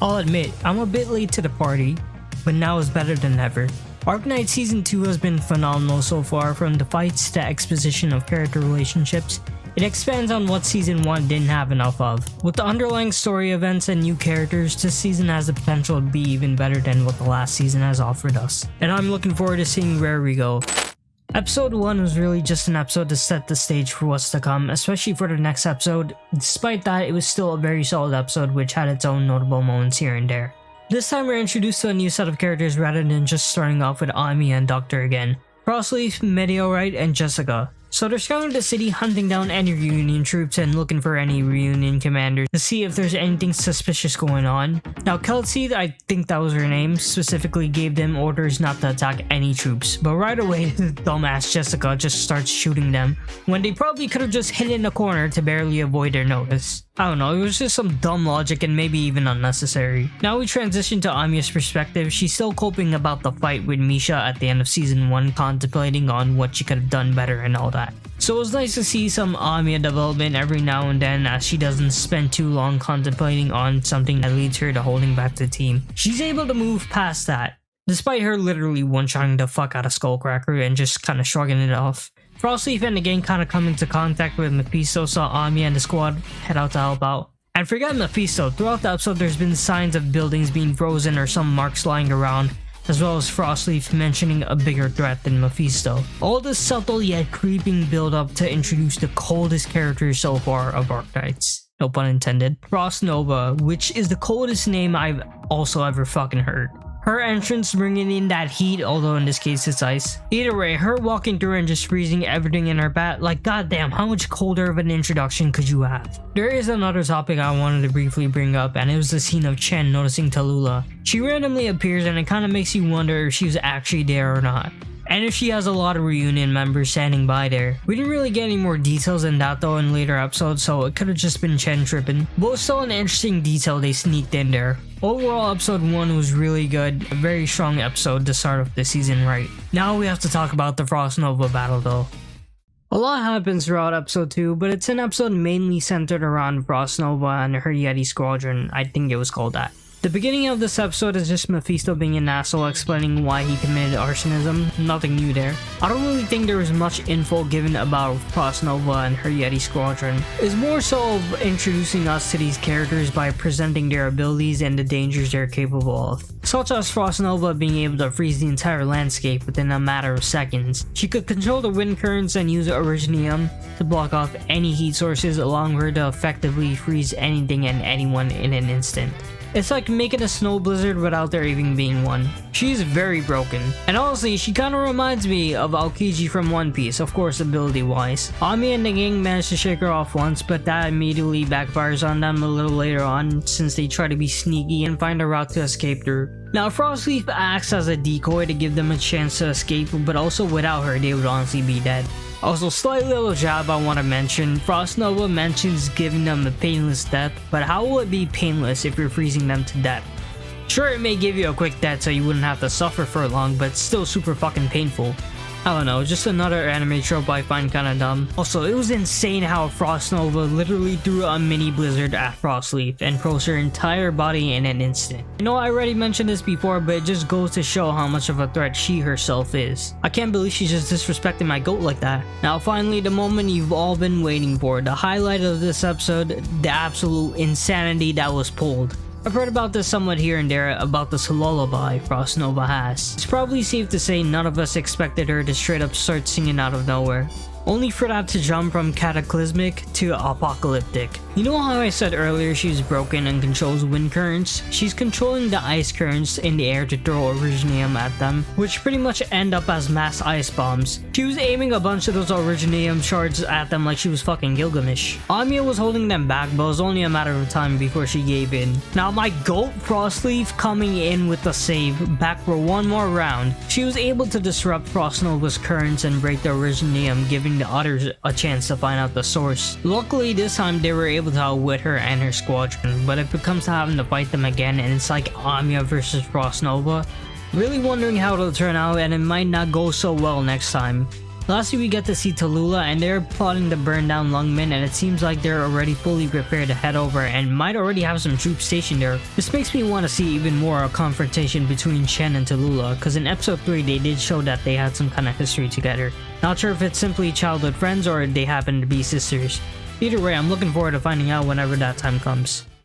I'll admit, I'm a bit late to the party, but now is better than ever. Arknights Season 2 has been phenomenal so far, from the fights to exposition of character relationships. It expands on what Season 1 didn't have enough of. With the underlying story events and new characters, this season has the potential to be even better than what the last season has offered us. And I'm looking forward to seeing where we go. Episode 1 was really just an episode to set the stage for what's to come, especially for the next episode. Despite that, it was still a very solid episode which had its own notable moments here and there. This time we're introduced to a new set of characters rather than just starting off with Amiya and Doctor again. Frostleaf, Meteorite, and Jessica. So they're scouring the city, hunting down any reunion troops and looking for any reunion commanders to see if there's anything suspicious going on. Now Kelsey, I think that was her name, specifically gave them orders not to attack any troops, but right away the dumbass Jessica just starts shooting them when they probably could have just hid in a corner to barely avoid their notice. I don't know, it was just some dumb logic and maybe even unnecessary. Now we transition to Amiya's perspective. She's still coping about the fight with Misha at the end of Season 1, contemplating on what she could have done better and all that. So it was nice to see some Amiya development every now and then, as she doesn't spend too long contemplating on something that leads her to holding back the team. She's able to move past that, despite her literally one-shotting the fuck out of Skullcracker and just kinda shrugging it off. Frostleaf and the gang kind of come into contact with Mephisto, so Amiya and the squad head out to help out. And forget Mephisto, throughout the episode there's been signs of buildings being frozen or some marks lying around, as well as Frostleaf mentioning a bigger threat than Mephisto. All this subtle yet creeping build up to introduce the coldest character so far of Arknights. No pun intended. FrostNova, which is the coldest name I've also ever fucking heard. Her entrance bringing in that heat, although in this case it's ice. Either way, her walking through and just freezing everything in her path, like goddamn, how much colder of an introduction could you have? There is another topic I wanted to briefly bring up, and it was the scene of Chen noticing Tallulah. She randomly appears and it kind of makes you wonder if she was actually there or not, and if she has a lot of reunion members standing by there. We didn't really get any more details than that though in later episodes, so it could have just been Chen tripping. But it's still an interesting detail they sneaked in there. Overall, episode 1 was really good, a very strong episode to start off the season right. Now we have to talk about the FrostNova battle though. A lot happens throughout episode 2, but it's an episode mainly centered around FrostNova and her Yeti squadron. I think it was called that. The beginning of this episode is just Mephisto being an asshole explaining why he committed arsonism. Nothing new there. I don't really think there was much info given about FrostNova and her Yeti squadron. It's more so of introducing us to these characters by presenting their abilities and the dangers they're capable of. Such as FrostNova being able to freeze the entire landscape within a matter of seconds. She could control the wind currents and use Originium to block off any heat sources, allowing her to effectively freeze anything and anyone in an instant. It's like making a snow blizzard without there even being one. She's very broken. And honestly, she kinda reminds me of Aokiji from One Piece, of course ability wise. Amiya and the gang managed to shake her off once, but that immediately backfires on them a little later on, since they try to be sneaky and find a route to escape through. Now Frostleaf acts as a decoy to give them a chance to escape, but also without her they would honestly be dead. Also, slight little jab I want to mention, FrostNova mentions giving them a painless death, but how will it be painless if you're freezing them to death? Sure, it may give you a quick death so you wouldn't have to suffer for long, but it's still super fucking painful. I don't know, just another anime trope I find kinda dumb. Also, it was insane how FrostNova literally threw a mini blizzard at Frostleaf and froze her entire body in an instant. I know I already mentioned this before, but it just goes to show how much of a threat she herself is. I can't believe she's just disrespecting my goat like that. Now finally, the moment you've all been waiting for, the highlight of this episode, the absolute insanity that was pulled. I've heard about this somewhat here and there about this lullaby FrostNova has. It's probably safe to say none of us expected her to straight up start singing out of nowhere, only for that to jump from cataclysmic to apocalyptic. You know how I said earlier she's broken and controls wind currents? She's controlling the ice currents in the air to throw Originium at them, which pretty much end up as mass ice bombs. She was aiming a bunch of those Originium shards at them like she was fucking Gilgamesh. Amiya was holding them back, but it was only a matter of time before she gave in. Now my goat Frostleaf coming in with the save back for one more round. She was able to disrupt FrostNova's currents and break the Originium, giving the others a chance to find out the source. Luckily this time they were able to outwit her and her squadron, but if it comes to having to fight them again and it's like Amiya versus FrostNova, really wondering how it'll turn out, and it might not go so well next time. Lastly, we get to see Tallulah, and they're plotting to burn down Lungmen, and it seems like they're already fully prepared to head over and might already have some troops stationed there. This makes me want to see even more a confrontation between Shen and Tallulah, because in episode 3 they did show that they had some kind of history together. Not sure if it's simply childhood friends or they happen to be sisters. Either way, I'm looking forward to finding out whenever that time comes.